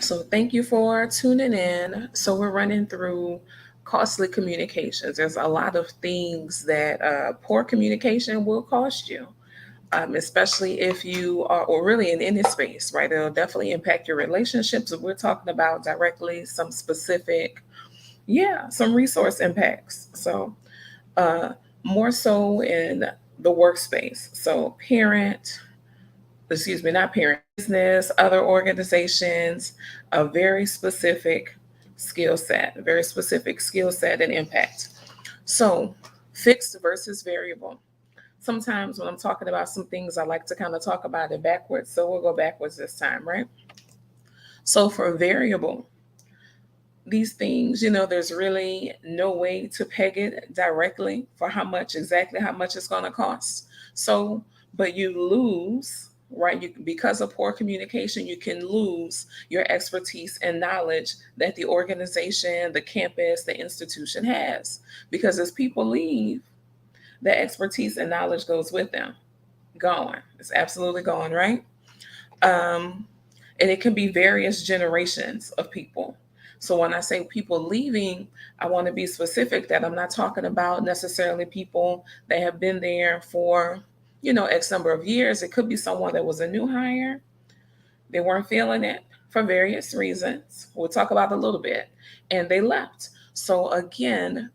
So thank you for tuning in. So we're running through costly communications. There's a lot of things that poor communication will cost you, especially if you are, or really in any space, right? It'll definitely impact your relationships. If we're talking about directly some specific, some resource impacts. So uh, more so in the workspace. So not parent, business, other organizations, a very specific skill set and impact. So, fixed versus variable. Sometimes when I'm talking about some things, I like to kind of talk about it backwards. So, we'll go backwards this time, right? So, for variable, these things, there's really no way to peg it directly for exactly how much it's going to cost. So, but you lose, right? Because of poor communication, you can lose your expertise and knowledge that the organization, the campus, the institution has. Because as people leave, the expertise and knowledge goes with them. Gone. It's absolutely gone, right? Um, and it can be various generations of people. So when I say people leaving, I want to be specific that I'm not talking about necessarily people that have been there for, X number of years. It could be someone that was a new hire. They weren't feeling it for various reasons. We'll talk about it a little bit. And they left. So again,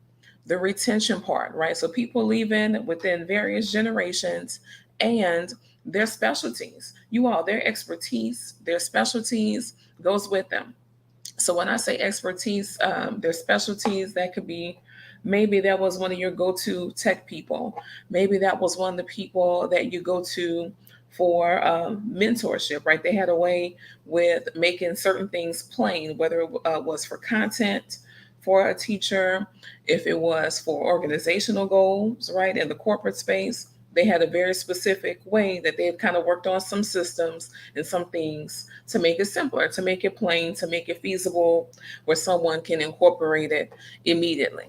the retention part, right? So people leaving within various generations and their specialties. Their expertise, their specialties goes with them. So when I say expertise, their specialties, that could be maybe that was one of your go-to tech people. Maybe that was one of the people that you go to for mentorship, right? They had a way with making certain things plain, whether it was for content for a teacher, if it was for organizational goals, right? In the corporate space, they had a very specific way that they had kind of worked on some systems and some things to make it simpler, to make it plain, to make it feasible, where someone can incorporate it immediately.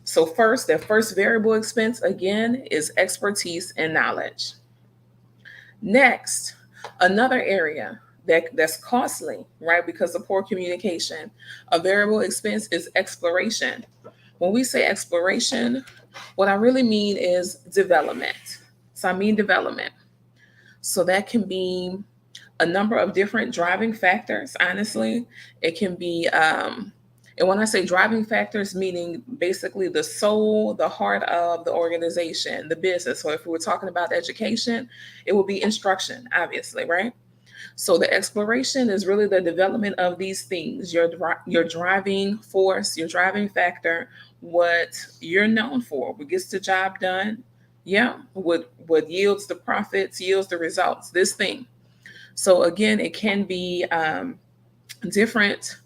So, their first variable expense again is expertise and knowledge. Next, another area that's costly, right, because of poor communication, a variable expense is exploration. When we say exploration, what I really mean is development. So I mean development. So that can be a number of different driving factors, honestly. It can be, and when I say driving factors, meaning basically the soul, the heart of the organization, the business. So if we were talking about education, it would be instruction, obviously, right? So the exploration is really the development of these things, your driving force, your driving factor, what you're known for, what gets the job done. Yeah, what yields the profits, yields the results, this thing. So again, it can be different.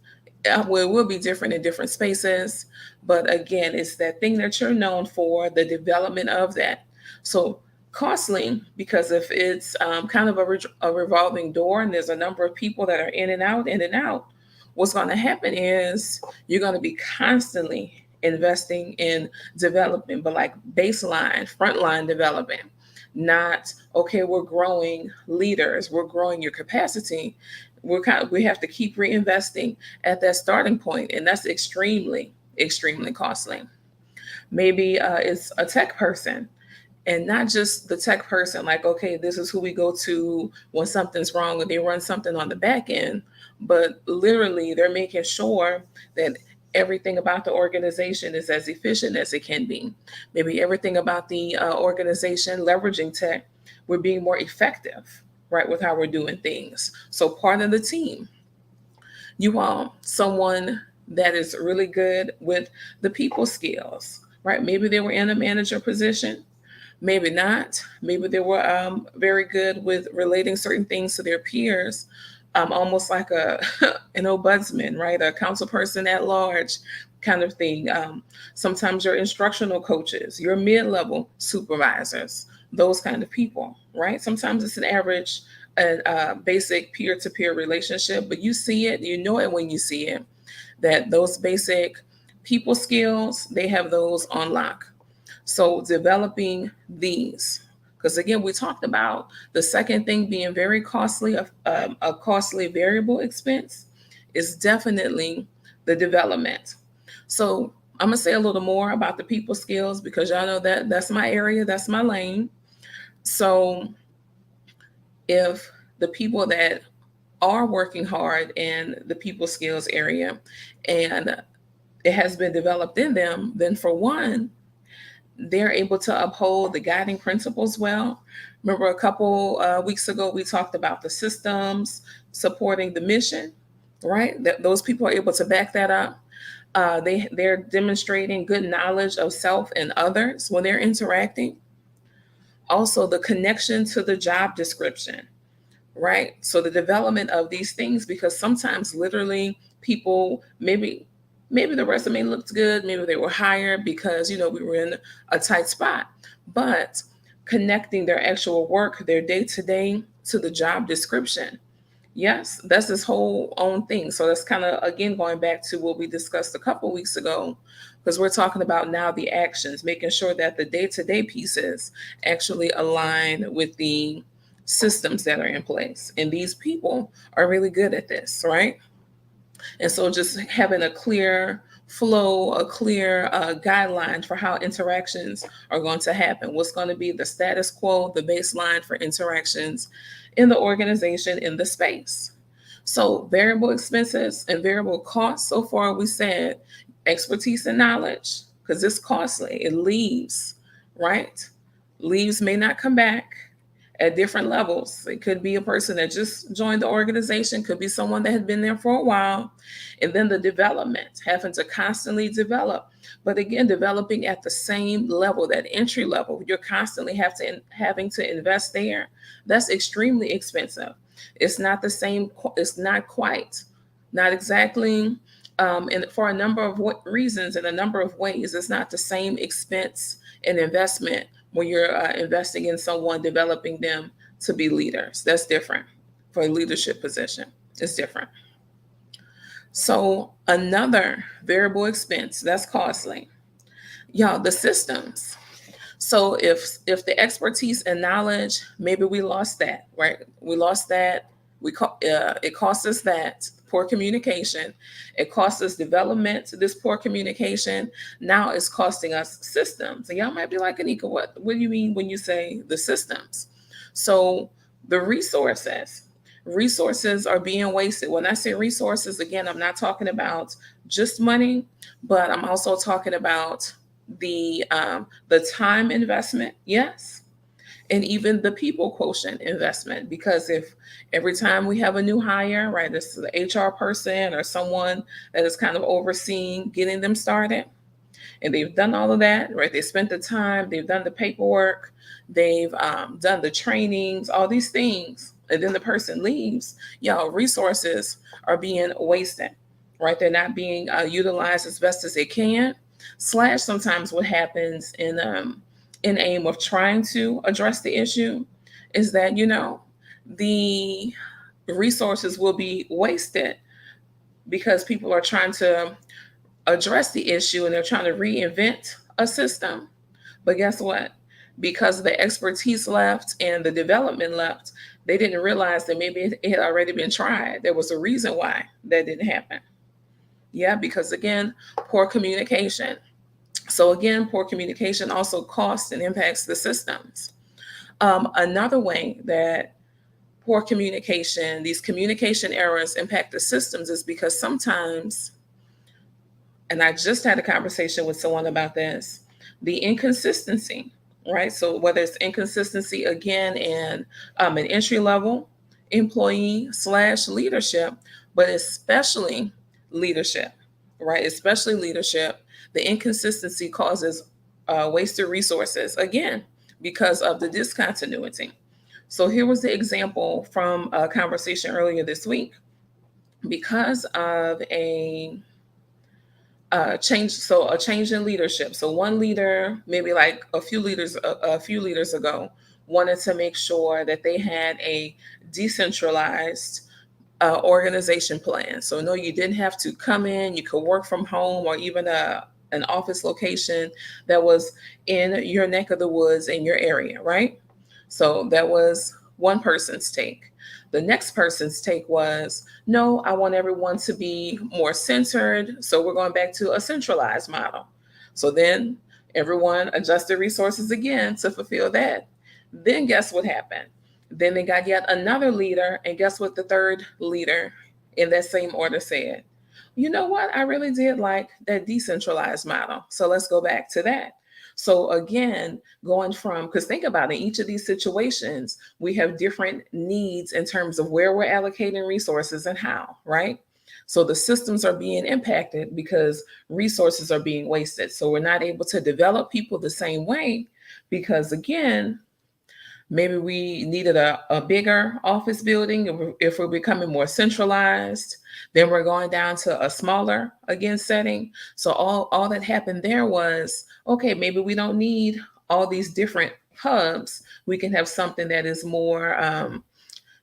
Well, it will be different in different spaces, but again, it's that thing that you're known for, the development of that. So costly because if it's kind of a revolving door and there's a number of people that are in and out, what's going to happen is you're going to be constantly investing in development, but like baseline, frontline development. Not okay, we're growing leaders, we're growing your capacity. We have to keep reinvesting at that starting point, and that's extremely costly. Maybe it's a tech person, and not just the tech person, like, okay, this is who we go to when something's wrong or they run something on the back end, but literally they're making sure that everything about the organization is as efficient as it can be. Maybe everything about the organization leveraging tech, we're being more effective, right, with how we're doing things. So part of the team, someone that is really good with the people skills, right? Maybe they were in a manager position, maybe not. Maybe they were very good with relating certain things to their peers, almost like an ombudsman, right? A council person at large kind of thing. Sometimes your instructional coaches, your mid-level supervisors, those kind of people, right? Sometimes it's an average and basic peer-to-peer relationship, but you see it, you know it when you see it, that those basic people skills, they have those on lock. So developing these, because again, we talked about the second thing being very costly, a costly variable expense It's definitely the development. So I'm gonna say a little more about the people skills because y'all know that that's my area, that's my lane. So if the people that are working hard in the people skills area and it has been developed in them, then for one, they're able to uphold the guiding principles well. Remember, a couple weeks ago, we talked about the systems supporting the mission, right? That those people are able to back that up. They're demonstrating good knowledge of self and others when they're interacting. Also, the connection to the job description, right? So the development of these things, because sometimes literally people maybe the resume looked good, maybe they were hired because we were in a tight spot, but connecting their actual work, their day to day to the job description. Yes, that's this whole own thing. So that's kind of again going back to what we discussed a couple weeks ago, because we're talking about now the actions, making sure that the day to day pieces actually align with the systems that are in place. And these people are really good at this, right? And so just having a clear flow, a clear guideline for how interactions are going to happen. What's going to be the status quo, the baseline for interactions in the organization, in the space. So variable expenses and variable costs, so far we said expertise and knowledge, because it's costly. It leaves, right? Leaves may not come back at different levels. It could be a person that just joined the organization, could be someone that had been there for a while. And then the development, having to constantly develop. But again, developing at the same level, that entry level, you're constantly having to invest there. That's extremely expensive. It's not the same, it's not quite, not exactly. And for a number of reasons and a number of ways, it's not the same expense and investment when you're investing in someone, developing them to be leaders. That's different for a leadership position. It's different. So another variable expense that's costly, y'all, the systems. So if the expertise and knowledge, maybe we lost that, right? We lost that. It cost us that poor communication. It cost us development. This poor communication now is costing us systems. And y'all might be like, Anika, what do you mean when you say the systems? So the resources are being wasted. When I say resources, again, I'm not talking about just money, but I'm also talking about the time investment, yes, and even the people quotient investment. Because if every time we have a new hire, right, this is the HR person or someone that is kind of overseeing getting them started, and they've done all of that, right? They spent the time, they've done the paperwork, they've done the trainings, all these things, and then the person leaves. Y'all, resources are being wasted, right? They're not being utilized as best as they can. Slash, sometimes what happens in aim of trying to address the issue is that the resources will be wasted because people are trying to address the issue and they're trying to reinvent a system. But guess what? Because the expertise left and the development left, they didn't realize that maybe it had already been tried. There was a reason why that didn't happen. Yeah, because again, poor communication. So again, poor communication also costs and impacts the systems. Another way that poor communication, these communication errors impact the systems is because sometimes, and I just had a conversation with someone about this, the inconsistency, right? So whether it's inconsistency again in an entry level employee slash leadership, but especially leadership, right? Especially leadership, the inconsistency causes wasted resources again because of the discontinuity. So here was the example from a conversation earlier this week. Because of a change in leadership. So one leader, maybe like a few leaders ago, wanted to make sure that they had a decentralized organization plan. So no, you didn't have to come in. You could work from home or even an office location that was in your neck of the woods in your area, right? So that was one person's take. The next person's take was, no, I want everyone to be more centered. So we're going back to a centralized model. So then everyone adjusted resources again to fulfill that. Then guess what happened? Then they got yet another leader. And guess what the third leader in that same order said? You know what? I really did like that decentralized model. So let's go back to that. So again, going from, because think about it, in each of these situations, we have different needs in terms of where we're allocating resources and how, right? So the systems are being impacted because resources are being wasted. So we're not able to develop people the same way because, again, maybe we needed a bigger office building. If we're becoming more centralized, then we're going down to a smaller, again, setting. So all that happened there was, okay, maybe we don't need all these different hubs. We can have something that is more,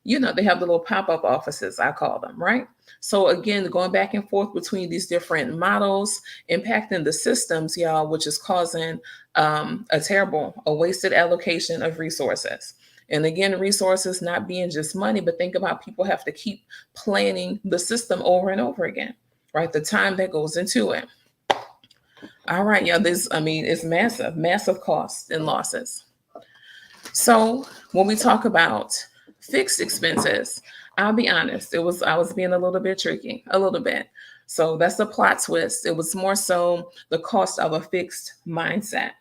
they have the little pop-up offices, I call them, right? So again, going back and forth between these different models, impacting the systems, y'all, which is causing a wasted allocation of resources. And again, resources not being just money, but think about people have to keep planning the system over and over again, right? The time that goes into it. All right, y'all, it's massive, massive costs and losses. So when we talk about fixed expenses, I'll be honest, I was being a little bit tricky, a little bit. So that's the plot twist. It was more so the cost of a fixed mindset.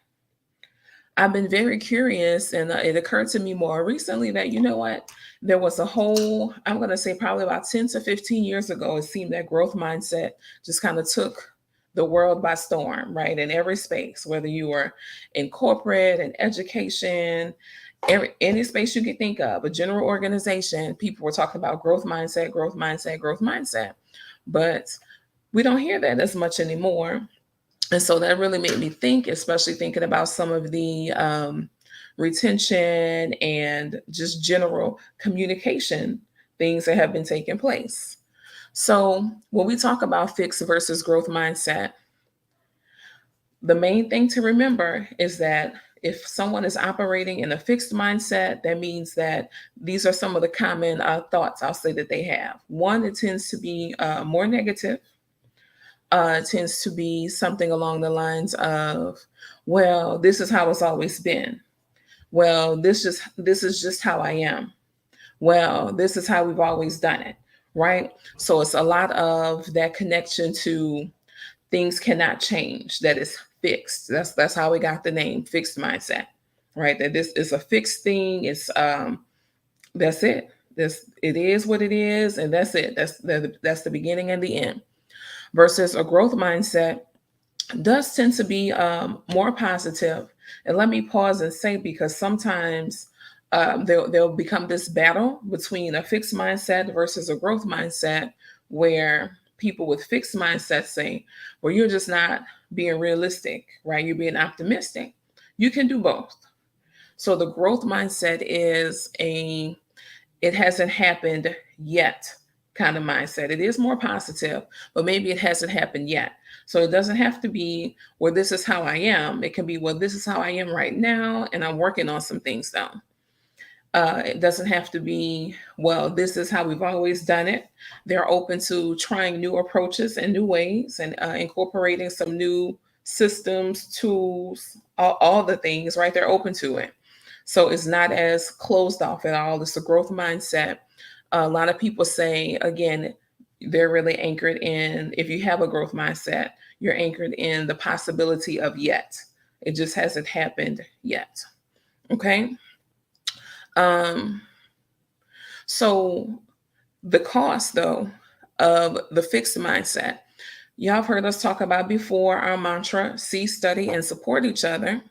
I've been very curious, and it occurred to me more recently that, you know what, there was a whole, I'm going to say probably about 10 to 15 years ago, it seemed that growth mindset just kind of took the world by storm, right? In every space, whether you were in corporate and education, any space you could think of, a general organization, people were talking about growth mindset, growth mindset, growth mindset. But we don't hear that as much anymore. And so that really made me think, especially thinking about some of the retention and just general communication things that have been taking place. So when we talk about fixed versus growth mindset, the main thing to remember is that if someone is operating in a fixed mindset, that means that these are some of the common thoughts I'll say that they have. One, it tends to be more negative. Tends to be something along the lines of, well, this is how it's always been. Well, this is just how I am. Well, this is how we've always done it, right? So it's a lot of that connection to things cannot change, that is fixed. That's how we got the name fixed mindset, right? That this is a fixed thing. It's that's it. It is what it is, and that's it. That's the beginning and the end. Versus a growth mindset does tend to be more positive. And let me pause and say, because sometimes there'll become this battle between a fixed mindset versus a growth mindset, where people with fixed mindsets say, well, you're just not being realistic, right? You're being optimistic. You can do both. So the growth mindset is it hasn't happened yet kind of mindset. It is more positive, but maybe it hasn't happened yet. So it doesn't have to be, well, this is how I am. It can be, well, this is how I am right now, and I'm working on some things though. It doesn't have to be, well, this is how we've always done it. They're open to trying new approaches and new ways, and incorporating some new systems, tools, all the things, right? They're open to it. So it's not as closed off at all. It's a growth mindset. A lot of people say, again, they're really anchored in, if you have a growth mindset, you're anchored in the possibility of yet. It just hasn't happened yet. Okay. So the cost, though, of the fixed mindset, y'all have heard us talk about before our mantra: see, study, and support each other.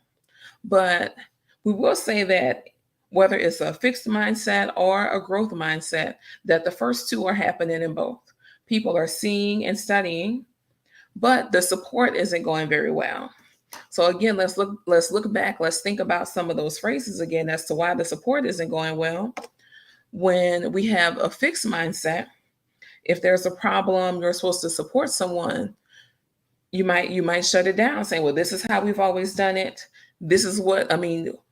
But we will say that whether it's a fixed mindset or a growth mindset, that the first two are happening in both. People are seeing and studying, but the support isn't going very well. So again, let's look back. Let's think about some of those phrases again as to why the support isn't going well. When we have a fixed mindset, if there's a problem, you're supposed to support someone, you might shut it down, saying, well, this is how we've always done it. This is what,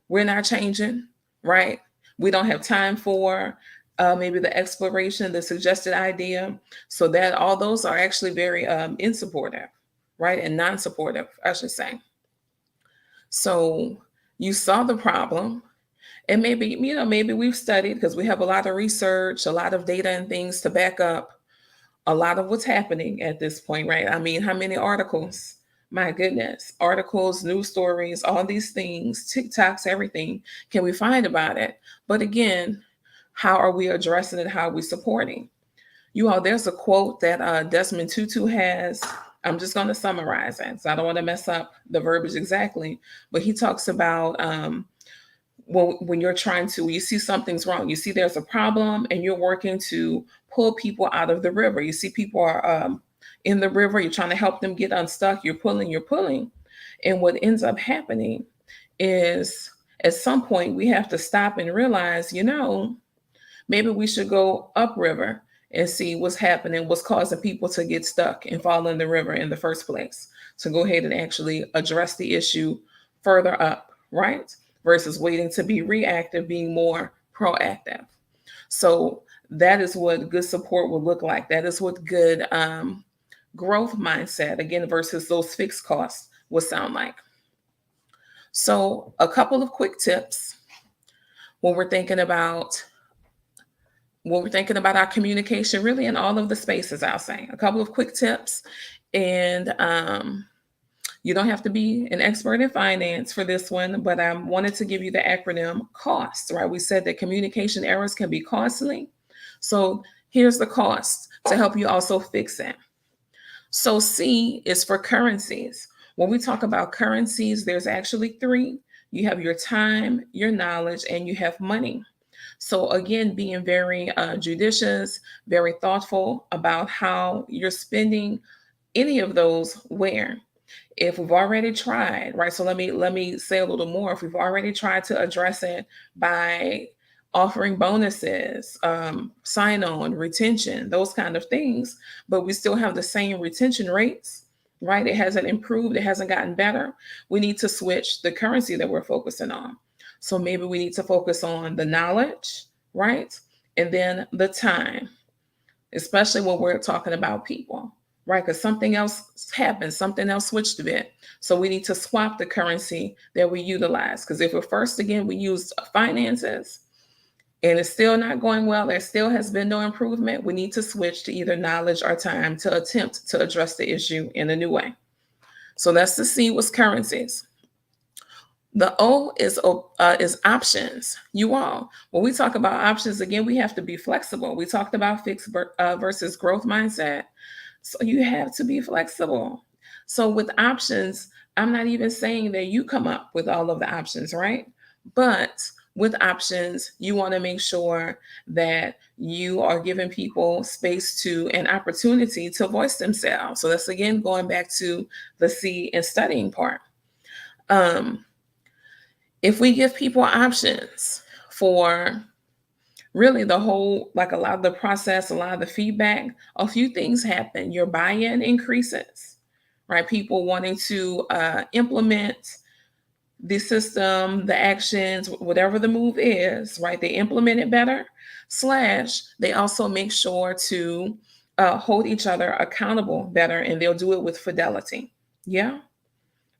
we're not changing, right? We don't have time for maybe the exploration, the suggested idea. So that all those are actually very insupportive, right? And non-supportive, I should say. So you saw the problem, and maybe, maybe we've studied because we have a lot of research, a lot of data and things to back up a lot of what's happening at this point, right? I mean, how many articles? My goodness, articles, news stories, all these things, TikToks, everything can we find about it? But again, how are we addressing it? How are we supporting? You all, there's a quote that Desmond Tutu has. I'm just going to summarize it, so I don't want to mess up the verbiage exactly. But he talks about well, when you're trying to, you see something's wrong, you see there's a problem, and you're working to pull people out of the river. You see people are in the river, you're trying to help them get unstuck, you're pulling. And what ends up happening is at some point we have to stop and realize, maybe we should go upriver and see what's happening, what's causing people to get stuck and fall in the river in the first place. So go ahead and actually address the issue further up, right? Versus waiting to be reactive, being more proactive. So that is what good support would look like. That is what good growth mindset, again, versus those fixed costs would sound like. So a couple of quick tips when we're thinking about our communication, really in all of the spaces, I'll say a couple of quick tips. And you don't have to be an expert in finance for this one, but I wanted to give you the acronym COST, right? We said that communication errors can be costly. So here's the cost to help you also fix it. So C is for currencies. When we talk about currencies, there's actually three. You have your time, your knowledge, and you have money. So again, being very judicious, very thoughtful about how you're spending any of those where. If we've already tried, right? So let me say a little more. If we've already tried to address it by offering bonuses, sign on, retention, those kind of things, but we still have the same retention rates, right? It hasn't improved, it hasn't gotten better. We need to switch the currency that we're focusing on. So maybe we need to focus on the knowledge, right? And then the time, especially when we're talking about people, right? Because something else happened, something else switched a bit. So we need to swap the currency that we utilize. Because if we're first, again, we use finances and it's still not going well, there still has been no improvement, we need to switch to either knowledge or time to attempt to address the issue in a new way. So that's the C was currencies. The O is options. You all, when we talk about options, again, we have to be flexible. We talked about fixed versus growth mindset. So you have to be flexible. So with options, I'm not even saying that you come up with all of the options, right? But with options, you want to make sure that you are giving people space to an opportunity to voice themselves. So that's again going back to the C and studying part. If we give people options for really the whole, like a lot of the process, a lot of the feedback, a few things happen. Your buy-in increases, right? People wanting to implement the system, the actions, whatever the move is, right? They implement it better, / they also make sure to hold each other accountable better, and they'll do it with fidelity. Yeah.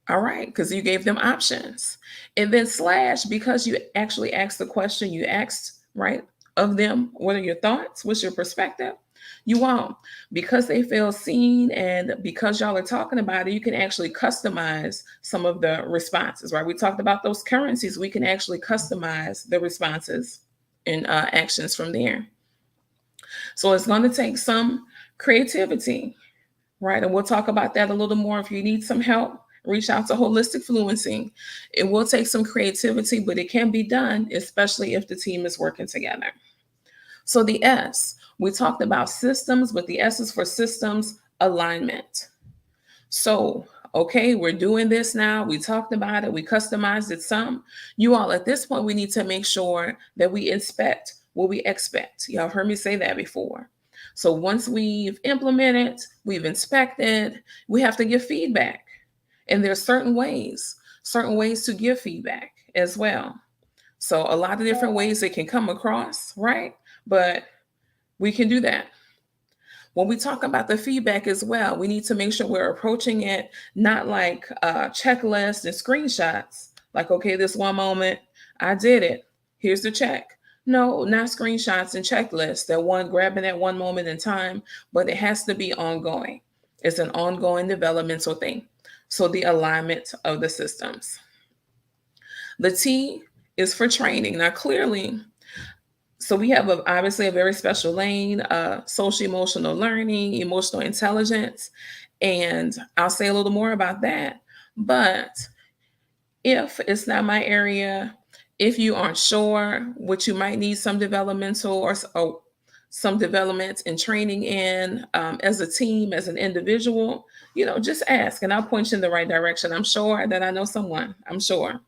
All right, because you gave them options. And then / because you actually asked the question you asked, right, of them, what are your thoughts? What's your perspective? You won't. Because they feel seen and because y'all are talking about it, you can actually customize some of the responses, right? We talked about those currencies. We can actually customize the responses and actions from there. So it's going to take some creativity, right? And we'll talk about that a little more. If you need some help, reach out to Holistic Fluency. It will take some creativity, but it can be done, especially if the team is working together. So the S, we talked about systems, but the S is for systems alignment. So, okay, we're doing this now. We talked about it. We customized it some. You all, at this point, we need to make sure that we inspect what we expect. Y'all have heard me say that before. So once we've implemented, we've inspected, we have to give feedback. And there's certain ways to give feedback as well. So a lot of different ways it can come across, right? but we can do that. When we talk about the feedback as well, we need to make sure we're approaching it not like checklists and screenshots. Like, okay, this one moment, I did it. Here's the check. No, not screenshots and checklists. That one grabbing at one moment in time, but it has to be ongoing. It's an ongoing developmental thing. So the alignment of the systems. The T is for training. Now, clearly, so we have obviously a very special lane, social emotional learning, emotional intelligence, and I'll say a little more about that. But if it's not my area, if you aren't sure what you might need some developmental or some development and training in as a team, as an individual, just ask and I'll point you in the right direction. I'm sure that I know someone, I'm sure.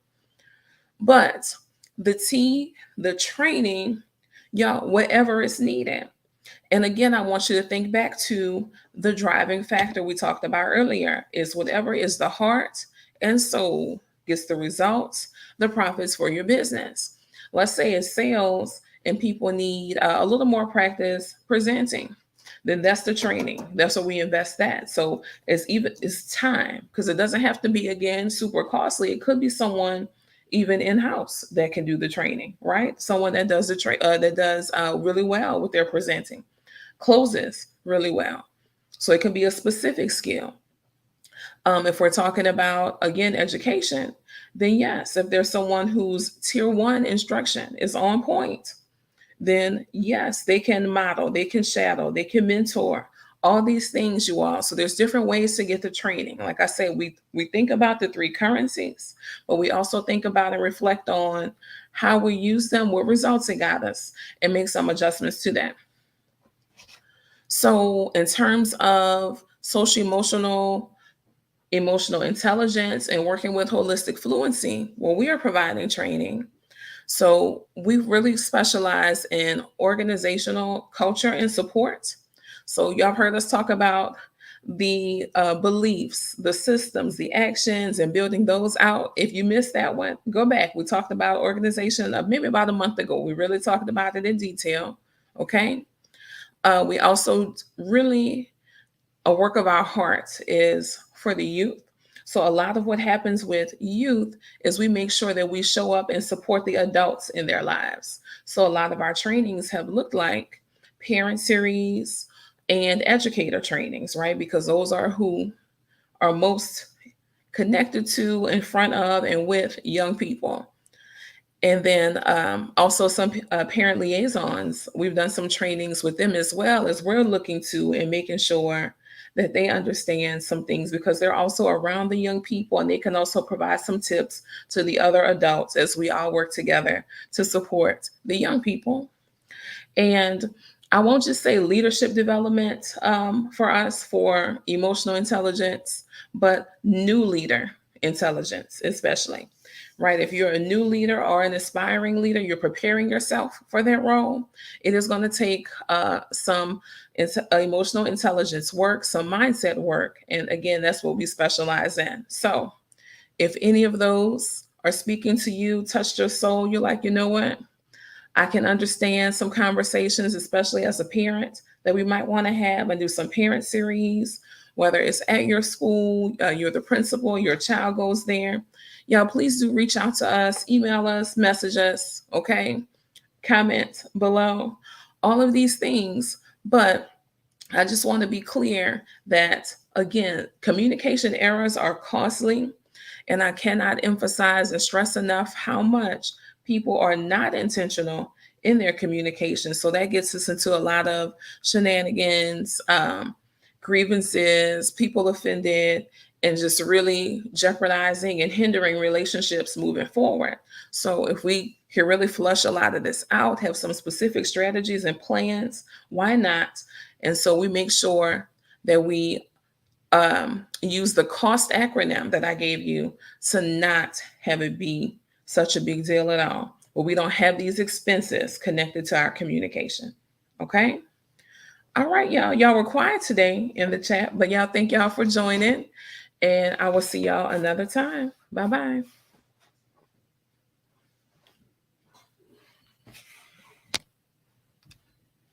But the T, the training, y'all, whatever is needed. And again, I want you to think back to the driving factor we talked about earlier is whatever is the heart and soul gets the results, the profits for your business. Let's say it's sales and people need a little more practice presenting. Then that's the training. That's what we invest that. So it's time because it doesn't have to be again super costly. It could be someone even in house that can do the training, right? Someone that does really well with their presenting, closes really well. So it can be a specific skill. If we're talking about again education, then yes, if there's someone whose tier one instruction is on point, then yes, they can model, they can shadow, they can mentor, all these things, you all. So there's different ways to get the training. Like I said, we think about the three currencies, but we also think about and reflect on how we use them, what results it got us, and make some adjustments to that. So in terms of social emotional intelligence and working with holistic fluency, well, we are providing training. So we really specialize in organizational culture and support. So y'all heard us talk about the beliefs, the systems, the actions, and building those out. If you missed that one, go back. We talked about organization maybe about a month ago. We really talked about it in detail. Okay. We also really, a work of our heart is for the youth. So a lot of what happens with youth is we make sure that we show up and support the adults in their lives. So a lot of our trainings have looked like parent series and educator trainings, right? Because those are who are most connected to, in front of, and with young people. And then also some parent liaisons. We've done some trainings with them as well as we're looking to and making sure that they understand some things because they're also around the young people and they can also provide some tips to the other adults as we all work together to support the young people. And I won't just say leadership development for us for emotional intelligence, but new leader intelligence, especially, right? If you're a new leader or an aspiring leader, you're preparing yourself for that role. It is going to take some emotional intelligence work, some mindset work. And again, that's what we specialize in. So if any of those are speaking to you, touched your soul, you're like, you know what? I can understand some conversations, especially as a parent, that we might want to have and do some parent series, whether it's at your school, you're the principal, your child goes there. Y'all, please do reach out to us, email us, message us, okay? Comment below, all of these things. But I just want to be clear that, again, communication errors are costly. And I cannot emphasize and stress enough how much people are not intentional in their communication. So that gets us into a lot of shenanigans, grievances, people offended, and just really jeopardizing and hindering relationships moving forward. So if we can really flush a lot of this out, have some specific strategies and plans, why not? And so we make sure that we use the cost acronym that I gave you to not have it be such a big deal at all. But we don't have these expenses connected to our communication. Okay. All right, y'all. Y'all were quiet today in the chat, but y'all thank y'all for joining. And I will see y'all another time. Bye bye.